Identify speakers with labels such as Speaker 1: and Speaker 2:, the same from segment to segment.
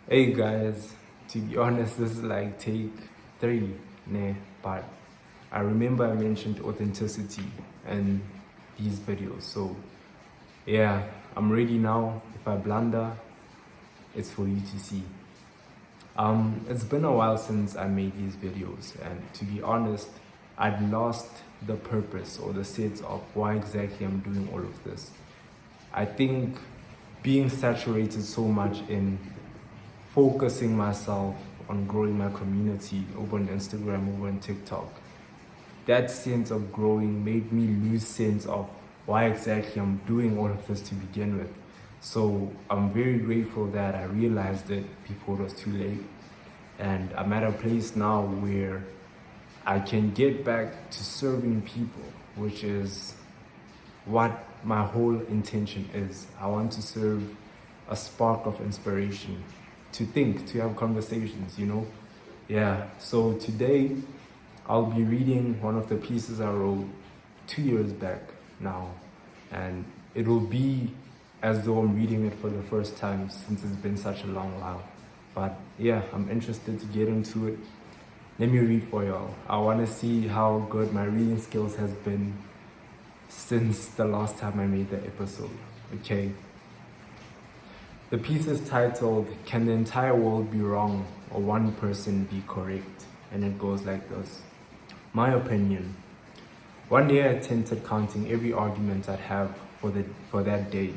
Speaker 1: Hey guys, to be honest, this is like take 3, nah, but I remember I mentioned authenticity in these videos. So yeah, I'm ready now. If I blunder, it's for you to see. It's been a while since I made these videos, and to be honest, I'd lost the purpose or the sense of why exactly I'm doing all of this. I think being saturated so much in focusing myself on growing my community over on Instagram, over on TikTok, that sense of growing made me lose sense of why exactly I'm doing all of this to begin with. So I'm very grateful that I realized it before it was too late. And I'm at a place now where I can get back to serving people, which is what my whole intention is. I want to serve a spark of inspiration, to think, to have conversations, Yeah, so today I'll be reading one of the pieces I wrote 2 years back now, and it will be as though I'm reading it for the first time since it's been such a long while. But yeah, I'm interested to get into it. Let me read for y'all. I want to see how good my reading skills has been since the last time I made the episode. Okay. The piece is titled, "Can the entire world be wrong or one person be correct?" And it goes like this. My opinion. One day I attempted counting every argument I'd have for that day,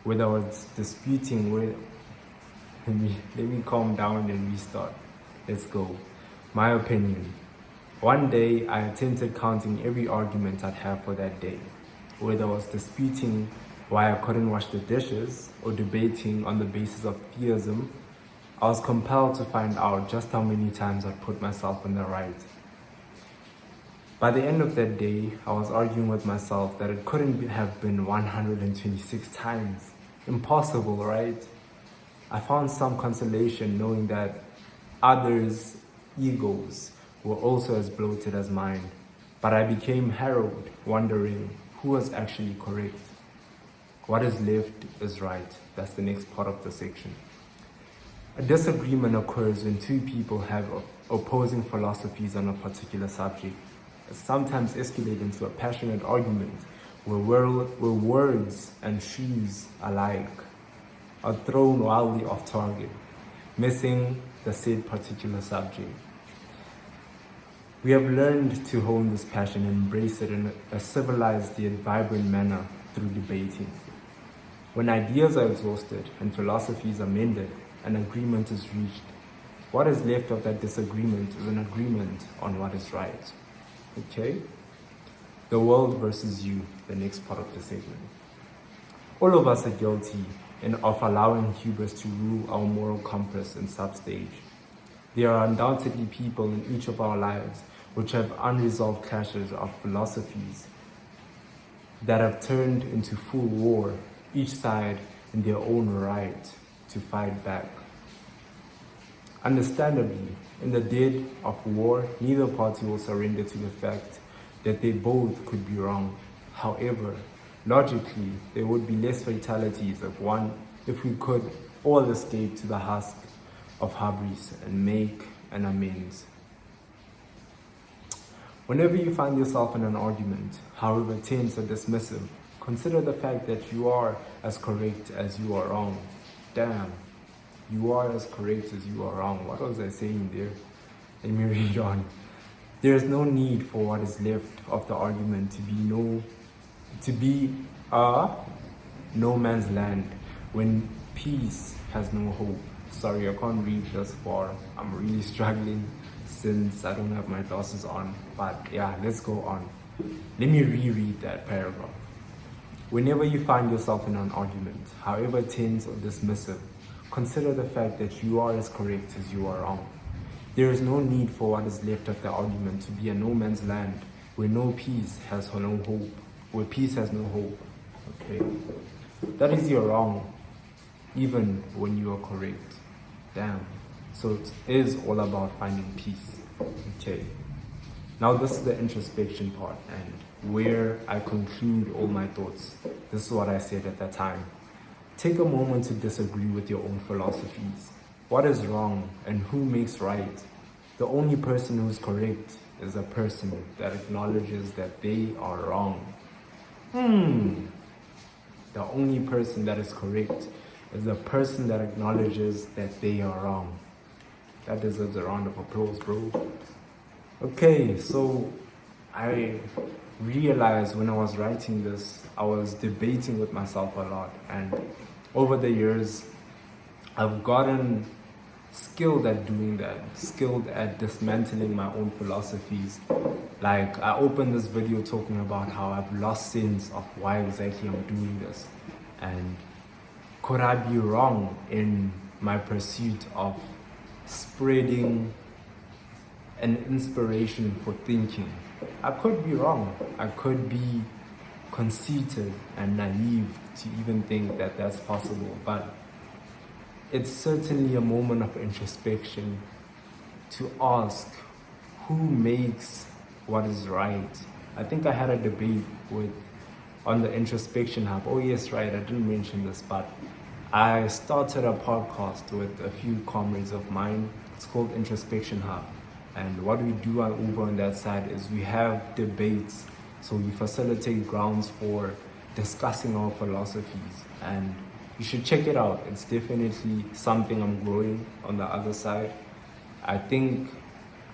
Speaker 1: whether I was disputing with... Let me calm down and restart. Let's go. My opinion. One day I attempted counting every argument I'd have for that day, whether I was disputing why I couldn't wash the dishes or debating on the basis of theism. I was compelled to find out just how many times I'd put myself in the right. By the end of that day, I was arguing with myself that it couldn't have been 126 times. Impossible, right? I found some consolation knowing that others' egos were also as bloated as mine, but I became harrowed, wondering who was actually correct. What is left is right. That's the next part of the section. A disagreement occurs when two people have opposing philosophies on a particular subject. It sometimes escalates into a passionate argument where words and shoes alike are thrown wildly off target, missing the said particular subject. We have learned to hone this passion and embrace it in a civilized yet vibrant manner through debating. When ideas are exhausted and philosophies are mended, an agreement is reached. What is left of that disagreement is an agreement on what is right. Okay? The world versus you, the next part of the segment. All of us are guilty of allowing hubris to rule our moral compass in substage. There are undoubtedly people in each of our lives which have unresolved clashes of philosophies that have turned into full war, each side in their own right to fight back. Understandably, in the dead of war, neither party will surrender to the fact that they both could be wrong. However, logically, there would be less fatalities if we could all escape to the husk of hubris and make an amends. Whenever you find yourself in an argument, however tense or dismissive, consider the fact that you are as correct as you are wrong. Damn, you are as correct as you are wrong. What was I saying there? Let me read on. There is no need for what is left of the argument to be no man's land when peace has no hope. Sorry, I can't read this far. I'm really struggling since I don't have my glasses on. But yeah, let's go on. Let me reread that paragraph. Whenever you find yourself in an argument, however tense or dismissive, consider the fact that you are as correct as you are wrong. There is no need for what is left of the argument to be a no man's land where no peace has no hope, where peace has no hope. Okay? That is you're wrong, even when you are correct. Damn. So it is all about finding peace. Okay. Now this is the introspection part and where I conclude all my thoughts. This is what I said at that time. Take a moment to disagree with your own philosophies. what is wrong and who makes right. The only person who's correct is a person that acknowledges that they are wrong. The only person that is correct is the person that acknowledges that they are wrong. That deserves a round of applause, bro. Okay, so I realized when I was writing this, I was debating with myself a lot, and over the years, I've gotten skilled at doing that, skilled at dismantling my own philosophies. Like, I opened this video talking about how I've lost sense of why exactly I'm doing this, and could I be wrong in my pursuit of spreading an inspiration for thinking? I could be wrong. I could be conceited and naive to even think that that's possible, but it's certainly a moment of introspection to ask who makes what is right. I think I had a debate on the Introspection Hub. Oh yes, right, I didn't mention this, but I started a podcast with a few comrades of mine. It's called Introspection Hub. And what we do over on that side is we have debates. So we facilitate grounds for discussing our philosophies. And you should check it out. It's definitely something I'm growing on the other side. I think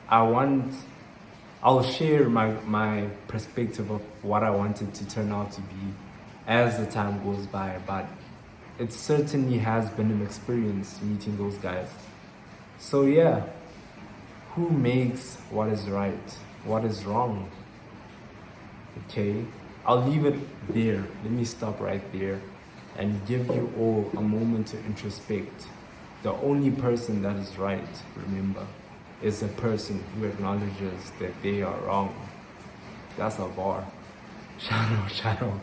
Speaker 1: I'll share my perspective of what I wanted to turn out to be as the time goes by, but it certainly has been an experience meeting those guys. So yeah, who makes what is right, what is wrong? Okay, I'll leave it there. Let me stop right there and give you all a moment to introspect. The only person that is right, remember, is a person who acknowledges that they are wrong. That's a bar. Shout out.